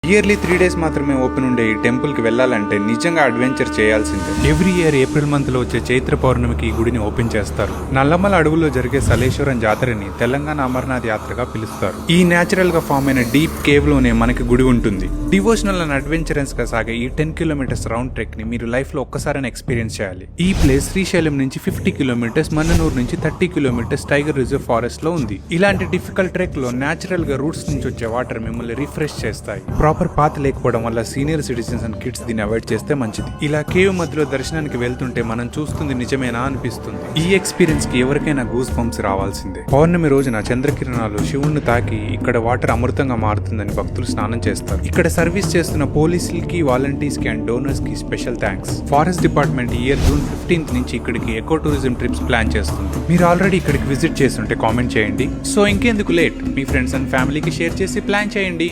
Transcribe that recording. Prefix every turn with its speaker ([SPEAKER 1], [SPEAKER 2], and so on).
[SPEAKER 1] Yearly 3 days మాత్రమే open ఉండే ఈ టెంపుల్ కి వెళ్ళాలంటే నిజంగా అడ్వెంచర్ చేయాల్సిందే. ఎవ్రీ ఇయర్ ఏప్రిల్ మంత్ లో వచ్చే చైత్ర పౌర్ణమికి ఈ గుడిని ఓపెన్ చేస్తారు. నల్లమల అడవుల్లో జరిగే సలేశ్వరం జాతరని తెలంగాణ అమర్నాథ్ యాత్రగా పిలుస్తారు. ఈ నేచురల్ గా ఫామ్ అయిన డీప్ కేవ్ లోనే మనకి గుడి ఉంటుంది. డివోషనల్ అండ్ అడ్వెంచరస్ గా సాగే ఈ 10 kilometers రౌండ్ ట్రెక్ ని మీరు లైఫ్ లో ఒక్కసారైనా ఎక్స్పీరియన్స్ చేయాలి. ఈ ప్లేస్ శ్రీశైలం నుంచి 50 kilometers, మన్ననూరు నుంచి 30 kilometers టైగర్ రిజర్వ్ ఫారెస్ట్ లో ఉంది. ఇలాంటి డిఫికల్ట్ ట్రెక్ లో నేచురల్ గా రూట్స్ నుంచి వచ్చే వాటర్ మిమ్మల్ని రిఫ్రెష్ చేస్తాయి. ప్రాపర్ పాత్ లేకపోవడం వల్ల సీనియర్ సిటిజన్స్ అండ్ కిడ్స్ దీన్ని అవాయిడ్ చేస్తే మంచిది. ఇలా కేవ్ మధ్యలో దర్శనానికి వెళ్తుంటే మనం చూస్తుంది నిజమేనా అనిపిస్తుంది. ఈ ఎక్స్పీరియన్స్ కి ఎవరికైనా గూస్ బంప్స్ రావాల్సిందే. పౌర్ణమి రోజున చంద్రకిరణాలు శివుణ్ణి తాకి ఇక్కడ వాటర్ అమృతంగా మారుతుందని భక్తులు స్నానం చేస్తారు. ఇక్కడ సర్వీస్ చేస్తున్న పోలీసులకి, వాలంటీర్స్ కి అండ్ డోనర్స్ కి స్పెషల్ థ్యాంక్స్. ఫారెస్ట్ డిపార్ట్మెంట్ ఈ ఇయర్ June 15th నుంచి ఇక్కడికి ఎకో టూరిజం ట్రిప్స్ ప్లాన్ చేస్తుంది. మీరు ఆల్రెడీ ఇక్కడికి విజిట్ చేస్తుంటే కామెంట్ చేయండి. సో ఇంకెందుకు లేట్, మీ ఫ్రెండ్స్ అండ్ ఫ్యామిలీకి షేర్ చేసి ప్లాన్ చేయండి.